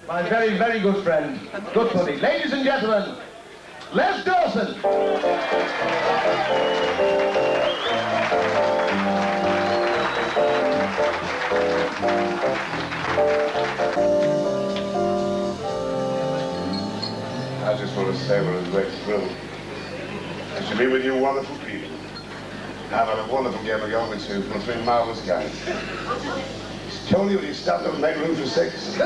My very, very good friend. Good buddy. Ladies and gentlemen, Les Dawson. I just want to say what a great thrill to be with you wonderful people. Have a wonderful game of yoga too from 3 marvelous guys. Tony, will you stand up and make room for 6? It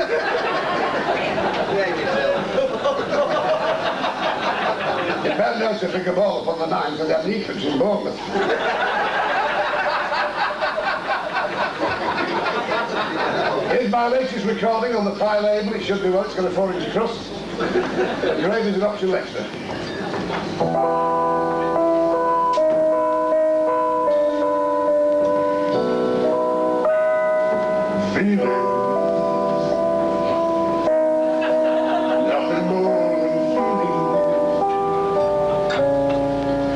better not to pick a ball upon the 9 because that kneecaps in Bournemouth. Here's my latest recording on the Pi label. It should be well, it's got a 4-inch crust. Grave is an optional extra. Feeling nothing more than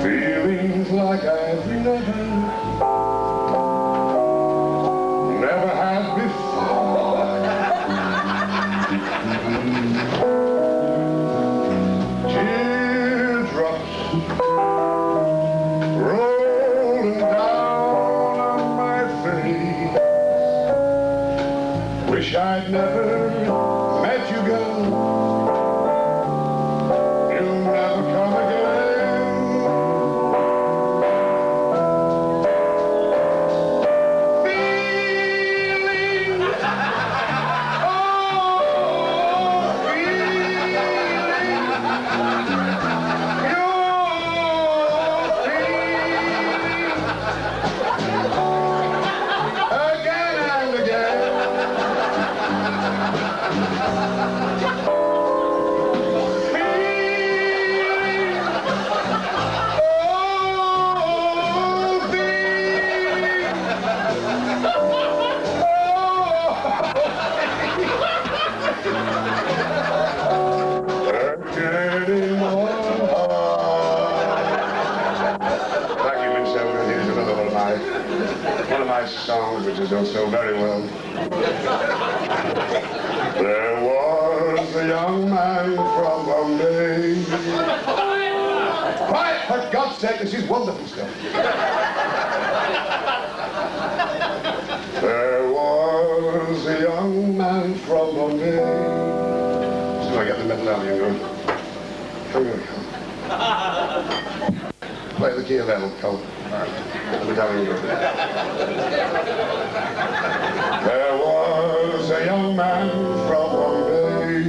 feelings like I've never had before. Teardrops rolling down on my face. Wish I'd never met you, girl. You'll never come again. Feeling, oh, feeling, again and again. One of my songs, which is done so very well. There was a young man from Bombay. Quiet, for God's sake, this is wonderful stuff. There was a young man from Bombay. So I get the middle out of you, come. Play the key of L, Cole. Let me tell you. There was a young man from Bombay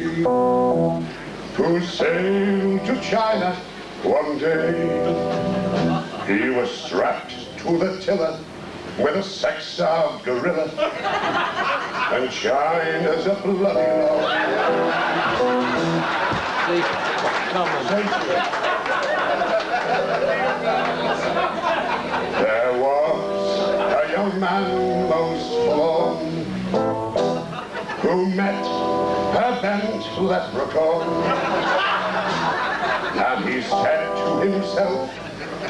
who sailed to China one day. He was strapped to the tiller with a sex-starved gorilla, and China's a bloody law. There was a young man most forlorn who met a bent leprechaun, and he said to himself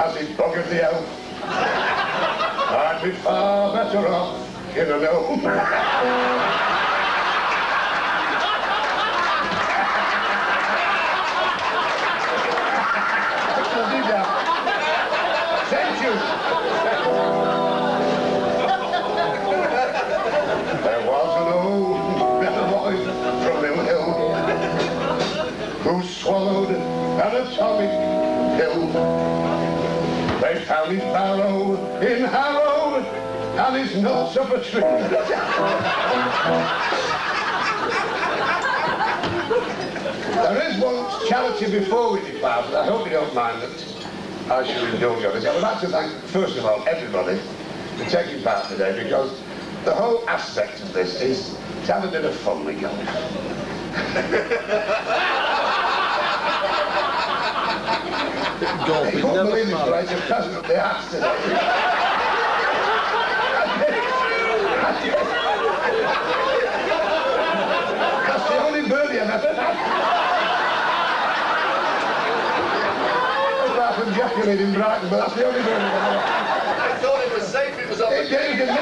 as he buggered the elf, I'd be far better off in a gnome. Thank you. There was an old boy from Mill Hill who swallowed an atomic pill. They found his barrow in Harrow and his nuts up a tree. There is one charity before we depart, but I hope you don't mind that I should indulge on this. I would like to thank, first of all, everybody for taking part today, because the whole aspect of this is to have a bit of fun with golf. Golf You is couldn't never believe this smart. place, you're present at the Arts today. That's the only birdie I've ever had. Apart from Jacqueline in Brighton, but that's the only birdie I've ever had. I thought it was safe, it was on the It did, didn't it?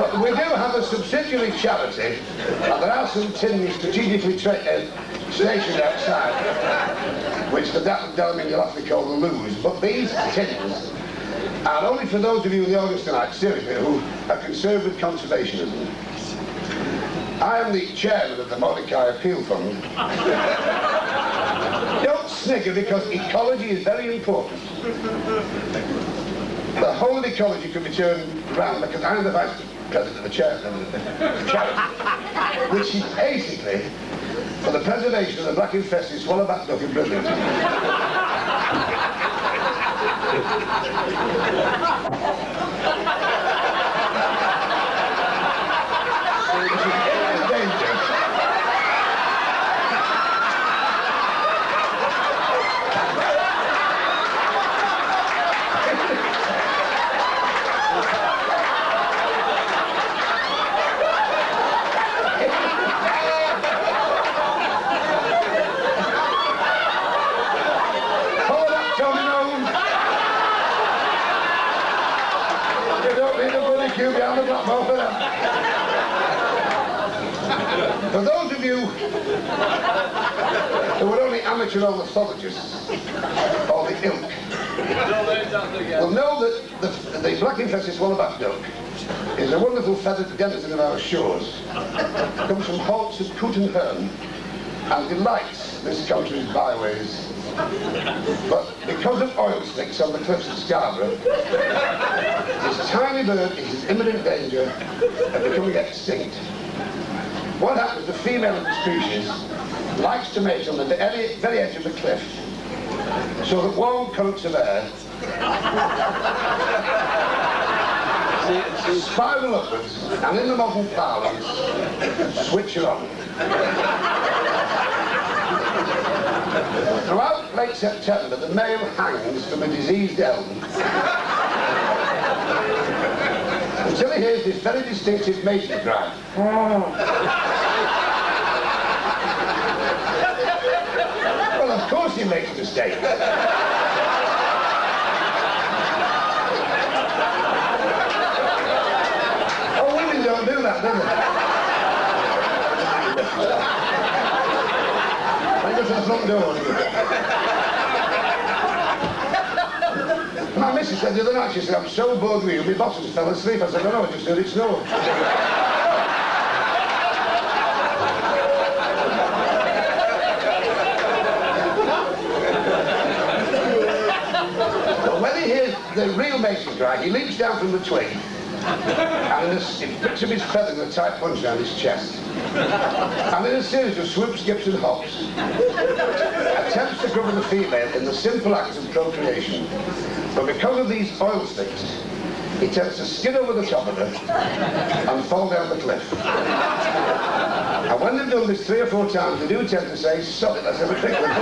But we do have a subsidiary charity, and there are some tins strategically stationed outside, which the Dalmeny will have to call the loos. But these tins are only for those of you in the audience tonight, seriously, who are concerned with conservationism. I am the chairman of the Mordecai Appeal Fund. Don't snigger, because ecology is very important. The whole of ecology could be turned around, because I'm the vice president of the charity, which is basically for the preservation of the black infested swallowback duck in Britain. For those of you who are only amateur ornithologists, or the ilk, will know that the black infested swallowback duck is a wonderful feathered denizen of our shores. It comes from haunts of coot and hern and delights this country's byways. But because of oil slicks on the cliffs of Scarborough, this tiny bird is in imminent danger of becoming extinct. What happens, the female of the species likes to mate on the very edge of the cliff, so that warm currents of air spiral upwards, and in the modern parlance, switch her on. Throughout late September, the male hangs from a diseased elm until he hears this very distinctive mating cry. Well, of course he makes mistakes. Oh, women don't do that, do they? I go to the front door. My missus said the other night, she said, I'm so bored with you, my bottoms fell asleep. I said, no, I just heard it snow. But when he hears the real mating cry, he leaps down from the twig, and he picks up his feather with a tight punch down his chest. And in a series of swoops, skips and hops, attempts to cover the female in the simple act of procreation. But because of these oil slicks, he tends to skid over the top of her and fall down the cliff. And when they've done this 3 or 4 times, they do tend to say, stop it, let's have a drink with the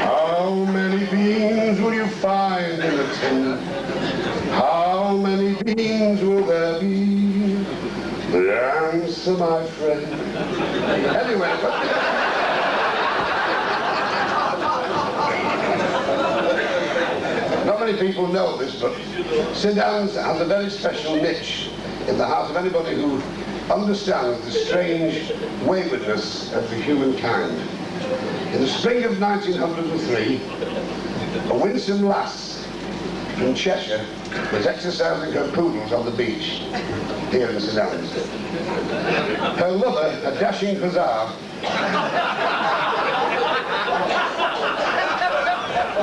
How many beans will you find in the tin? How many beans will there be? The answer, my friend. Anyway, not many people know this, but St Annes has a very special niche in the heart of anybody who understands the strange waywardness of the humankind. In the spring of 1903, a winsome lass from Cheshire was exercising her poodles on the beach here in St Annes. Her lover, a dashing hussar,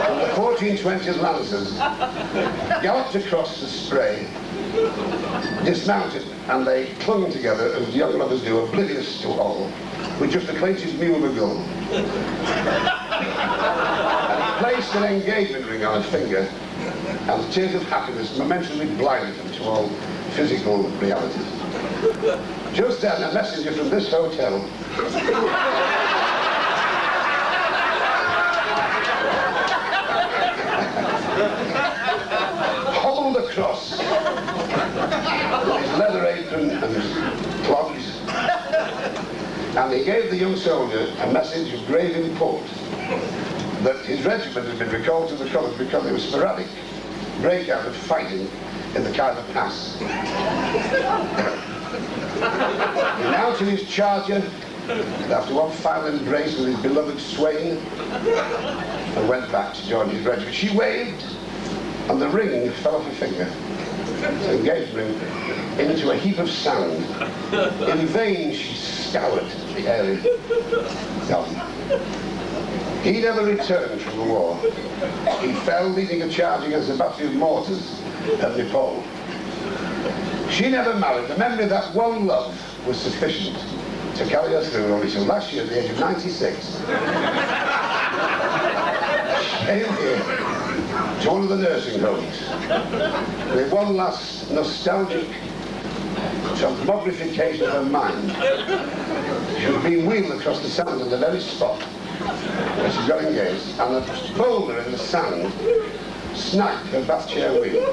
from the 1420 Lancers, galloped across the spray, dismounted, and they clung together as young lovers do, oblivious to all, with just a clench's mew of a gull. Placed an engagement ring on her finger, and tears of happiness momentarily blinded them to all physical realities. Just then, a messenger from this hotel hobbled across with his leather apron and his clogs, and he gave the young soldier a message of grave import. that his regiment had been recalled to the colours because there was sporadic breakout of fighting in the Khyber Pass. He mounted his charger, and after one final embrace with his beloved swain, and went back to join his regiment. She waved, and the ring fell off her finger. The engagement into a heap of sand. In vain she scoured the area. He never returned from the war. He fell leading a charge against a battery of mortars at Nepal. She never married. The memory of that one love was sufficient to carry her through only till last year at the age of 96. She came here to one of the nursing homes with one last nostalgic tomographication of her mind. She was being wheeled across the sand at the very spot where she got engaged, and a boulder in the sand snagged her bath chair wheel.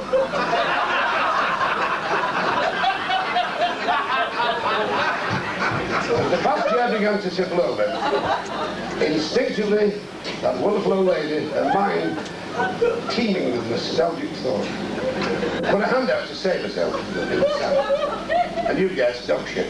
As the bath chair began to tip over, instinctively, that wonderful old lady, her mind teeming with nostalgic thought, put a hand out to save herself in the sand. And you guessed, dog shit.